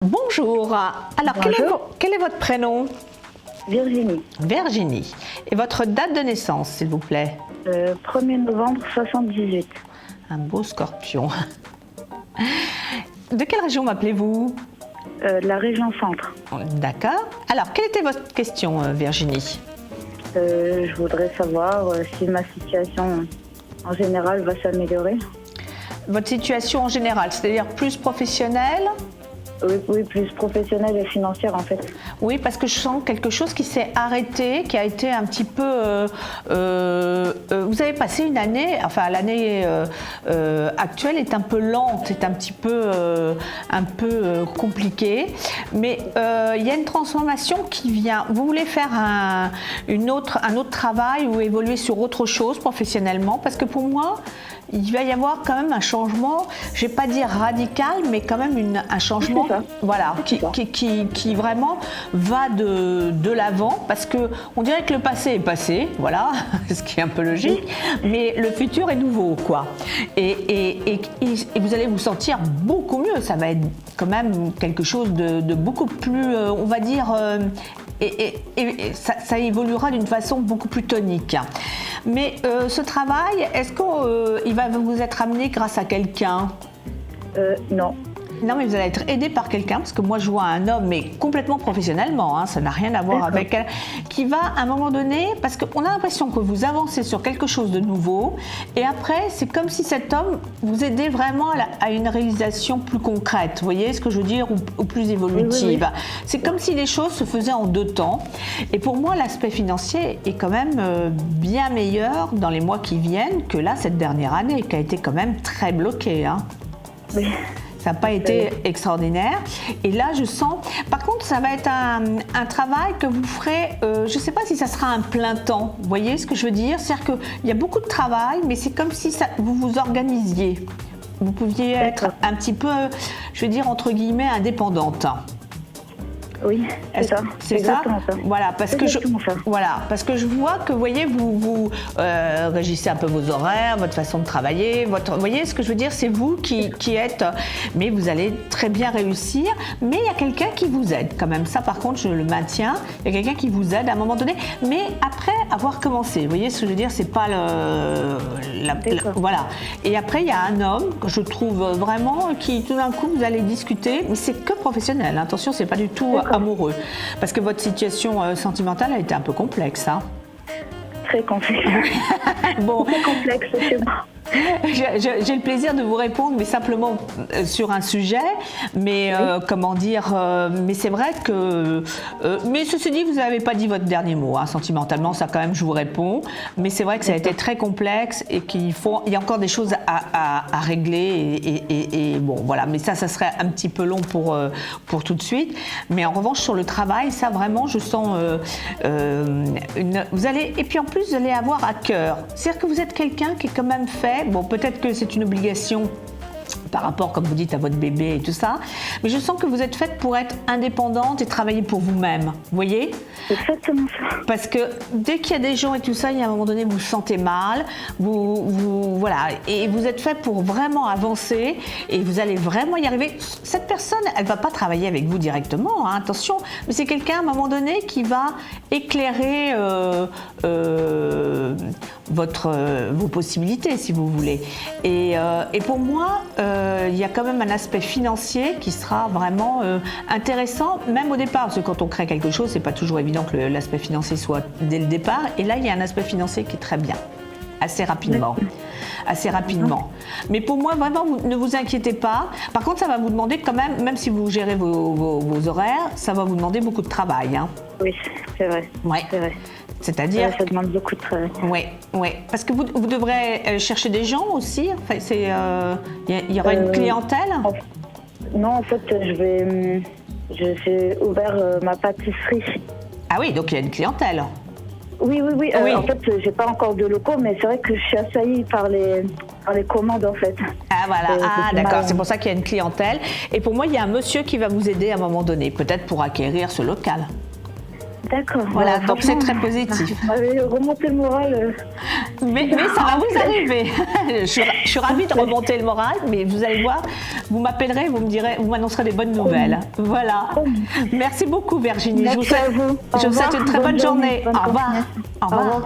Bonjour. Alors, Bonjour. quel est votre prénom? Virginie. Virginie. Et votre date de naissance, s'il vous plaît? 1er novembre 78. Un beau scorpion. De quelle région m'appelez-vous? De la région centre. D'accord. Alors, quelle était votre question, Virginie? Je voudrais savoir si ma situation en général va s'améliorer. Votre situation en général, c'est-à-dire plus professionnelle? Oui, plus professionnelle et financière en fait. Oui, parce que je sens quelque chose qui s'est arrêté, qui a été un petit peu... vous avez passé une année, enfin l'année actuelle est un peu lente, est un petit peu, compliquée, mais il y a une transformation qui vient. Vous voulez faire un autre travail ou évoluer sur autre chose professionnellement, parce que pour moi, il va y avoir quand même un changement, je ne vais pas dire radical, mais quand même un changement voilà, qui vraiment va de l'avant, parce qu'on dirait que le passé est passé, voilà, ce qui est un peu logique, mais le futur est nouveau, quoi. Et vous allez vous sentir beaucoup mieux, ça va être quand même quelque chose de beaucoup plus, on va dire, et ça évoluera d'une façon beaucoup plus tonique. Mais ce travail, est-ce qu'il va vous être amené grâce à quelqu'un? Non. Non, mais vous allez être aidé par quelqu'un, parce que moi je vois un homme, mais complètement professionnellement, hein, ça n'a rien à voir avec elle, qui va à un moment donné, parce qu'on a l'impression que vous avancez sur quelque chose de nouveau, et après c'est comme si cet homme vous aidait vraiment à une réalisation plus concrète, vous voyez ce que je veux dire, ou plus évolutive. Oui. C'est comme si les choses se faisaient en deux temps, et pour moi l'aspect financier est quand même bien meilleur dans les mois qui viennent que là, cette dernière année, qui a été quand même très bloquée. Hein. Oui. Ça n'a pas été extraordinaire. Et là, je sens... Par contre, ça va être un travail que vous ferez... je ne sais pas si ça sera un plein temps. Vous voyez ce que je veux dire? C'est-à-dire qu'il y a beaucoup de travail, mais c'est comme si vous vous organisiez. Vous pouviez être un petit peu, je veux dire, entre guillemets, indépendante. Oui, c'est ça. C'est ça. Voilà, parce que je vois que, vous voyez, vous régissez un peu vos horaires, votre façon de travailler, vous voyez ce que je veux dire, c'est vous qui êtes, mais vous allez très bien réussir, mais il y a quelqu'un qui vous aide quand même, ça par contre je le maintiens, il y a quelqu'un qui vous aide à un moment donné, mais après avoir commencé, vous voyez ce que je veux dire, c'est pas voilà. Et après il y a un homme que je trouve vraiment qui tout d'un coup vous allez discuter, mais c'est que professionnel, attention, c'est pas du tout amoureux, parce que votre situation sentimentale a été un peu complexe, hein. Très complexe. Bon. Très complexe chez moi. J'ai le plaisir de vous répondre, mais simplement sur un sujet, mais comment dire, mais c'est vrai que, mais ceci dit, vous n'avez pas dit votre dernier mot, hein, sentimentalement, ça quand même je vous réponds, mais c'est vrai que ça a été très complexe et il y a encore des choses à régler et bon voilà, mais ça serait un petit peu long pour tout de suite, mais en revanche sur le travail, ça vraiment je sens vous allez, et puis en plus vous allez avoir à cœur, c'est-à-dire que vous êtes quelqu'un qui est quand même fait. Bon, peut-être que c'est une obligation par rapport, comme vous dites, à votre bébé et tout ça, mais je sens que vous êtes faite pour être indépendante et travailler pour vous-même, vous voyez? Exactement ça. Parce que dès qu'il y a des gens et tout ça, il y a un moment donné, vous vous sentez mal, voilà, et vous êtes fait pour vraiment avancer et vous allez vraiment y arriver. Cette personne, elle ne va pas travailler avec vous directement, hein, attention, mais c'est quelqu'un à un moment donné qui va éclairer vos possibilités, si vous voulez. Et pour moi, il y a quand même un aspect financier qui sera vraiment intéressant, même au départ, parce que quand on crée quelque chose, c'est pas toujours évident que l'aspect financier soit dès le départ. Et là, il y a un aspect financier qui est très bien, assez rapidement. Mais pour moi, vraiment, ne vous inquiétez pas. Par contre, ça va vous demander quand même si vous gérez vos horaires, ça va vous demander beaucoup de travail. Hein. Oui, c'est vrai. Ouais. C'est vrai. C'est-à-dire... Ça demande beaucoup de travail. Oui. Parce que vous devrez chercher des gens aussi. Enfin, il y aura une clientèle. Non, en fait, j'ai ouvert ma pâtisserie. Ah oui, donc il y a une clientèle. Oui. En fait, j'ai pas encore de locaux, mais c'est vrai que je suis assaillie par les commandes, en fait. Ah voilà, d'accord, c'est pour ça qu'il y a une clientèle. Et pour moi, il y a un monsieur qui va vous aider à un moment donné, peut-être pour acquérir ce local. D'accord. Voilà, Bah, donc c'est très franchement, positif. Vous m'avez remonté le moral. Mais ça va vous arriver. Je suis ravie de remonter le moral, mais vous allez voir, vous m'appellerez, vous m'annoncerez des bonnes nouvelles. Voilà. Merci beaucoup Virginie. Merci à vous. Je vous souhaite une très bonne journée. Bonne Au revoir. continuation. Au revoir.